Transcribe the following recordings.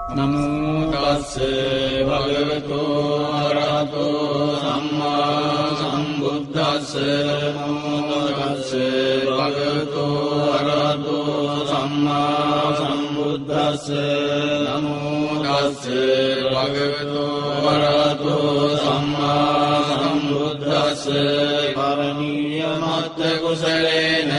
නමෝ තස්ස භගවතු අරහතෝ සම්මා සම්බුද්දස්ස නමෝ තස්ස භගවතු අරහතෝ සම්මා සම්බුද්දස්ස නමෝ තස්ස භගවතු අරහතෝ සම්මා සම්බුද්දස්ස පරණීය මත්ත කුසලේන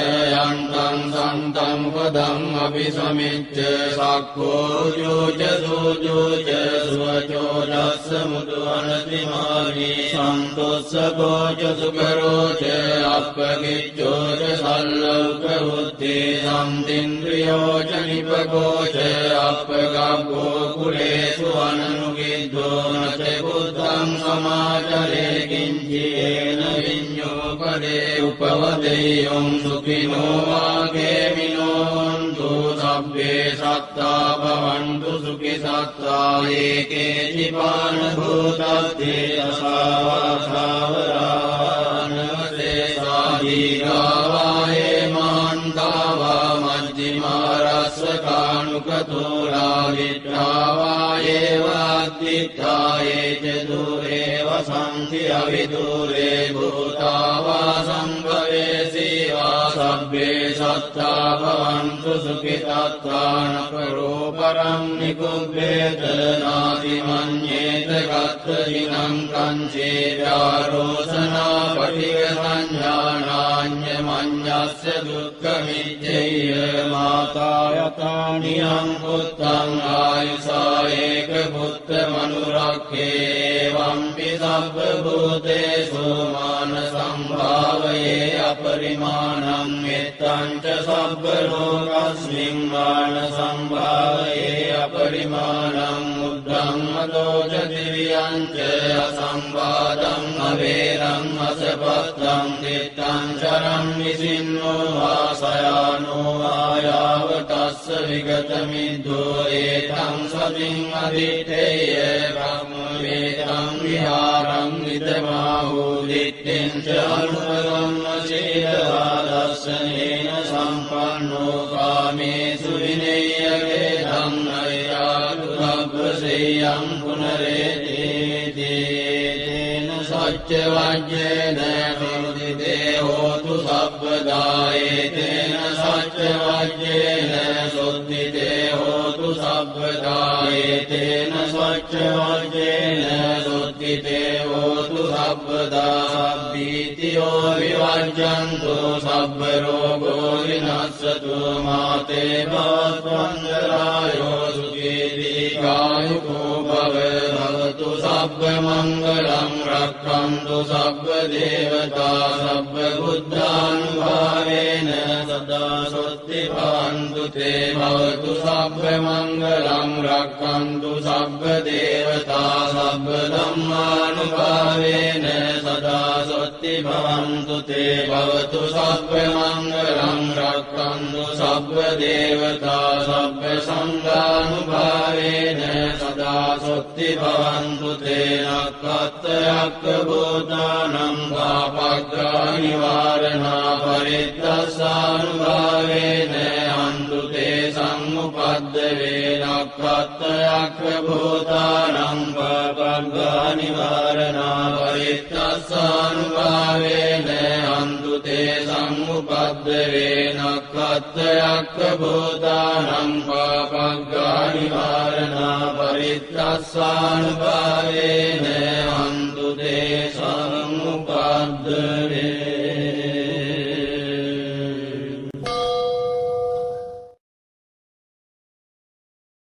යන්තං සන්තං පදං අபிසමිච්ඡ සක්ඛෝ යෝච සෝජෝච සුවචෝ දස්ස මුදු අනතිමානි සන්තොස්සකෝච සුකරෝච අප්පකිච්ඡෝච සල්ලෝක උත්තේ සම්තින්ද්‍රියෝච නිපකෝච අප්පගබ්බෝ කුලේසු අනනුගිද්දෝ නච බුද්ධං සමාචරේ කිංචේන විඤ්ඤෝ පරේ උපවදෙය්‍යං සුඛිනෝ වාගේමිනෝ හන්තු සබ්බේ සත්තා භවන්තු සුඛි සත්තා ඒකේ ජීවාන භූතත්තේ අසාවාසාවරානවසේ සාදීගාවායේ මහන්තාවා මජ්ජිමා රස්සකානුකතෝරා විට්ඨාවායේ වාද්දිත්තායේ ච දුරේව සංති අවිදුරේ භූතාවා සංභවේ සීවා සබ්බේ සත්තා භවන්තු සුඛි සත්තාන කරෝ පරං නිකුබ්බේත නාති මඤ්ඤේත ගත්ත දිනං කංචේ යාරෝසනා පටිග සංඥානාඤ්ඤ මඤ්ඤස්ස දුක්ඛ මිච්ඡේය මාතා යතානියං පුත්තං ආයුසා ඒක පුත්ත මනුරක්ඛේ වම්පි සබ්බ භූතේසු මාන සම්භාවයේ අපරිමාණං මෙත්තං ච සබ්බ ලෝකස්මින් මාන සම්භාවයේ අපරිමාණං උද්ධං මදෝච දිව්‍යං ච අසම්බාධං අවේරං අසපත්තං තිත්තං චරං විසින්නෝ ආසයානෝ ආයාව තස්ස විගත මිද්දෝ ඒතං සතින් අදිත්තේය බ්‍රහ්ම වේතං විහාරං ඉදමාහෝ දිත්තෙන් ච අනුපගම්ම සීලවා දස්සනේන සම්පන්නෝ කාමේසු විනේයගේ ධම්මයාතු සබ්බසේයං පුනරේතේන සච්ච වජ්ජේන සුදිතේ හෝතු සබ්බදායේතේන සච්ච වජ්ජේන සුද්ධිතේ හෝතු සබ්බදායේතේන සච්ච වජ්ජේන සුද්ධිතේ හෝතු සබ්බදා සබ්බීතියෝ විවජ්ජන්තු සබ්බ රෝගෝ විනස්සතු මාතේ භවත්වංගරායෝ සුඛී දීඝායුකෝ භව භවතු සබ්බ මංගලං රක්ඛන්තු සබ්බ දේවතා සබ්බ බුද්ධානුභාවේන සදා සොත්ති භවන්තු තේ භවතු සබ්බ මංගලං රක්ඛන්තු සබ්බ දේවතා සබ්බ ධම්මානුභාවේන සදා සොත්ති භවන්තු තේ භවතු සබ්බ මංගලං රක්ඛන්තු සබ්බ දේවතා සබ්බ සංඝානුභාවේන සදා සොත්ති භවන්තු තේ නක්ඛත්ථයක් භූතානං පාපග්ගා නිවාරණා පරිත්තස්සානුභාවේන අන්තු තේ සම්මුපද්ද වේනක්ඛත්ථයක් භූතානං පාපග්ගා නිවාරණා පරිත්තස්සානුභාවේන අන්තු තේ සම්මුපද්ද වේනක්ඛත්ථයක් භූතානං පාපග්ගා නිවාරණා පරිත්තස්සානුභාවේන අන්තු තේ සම්මුපද්ද වේ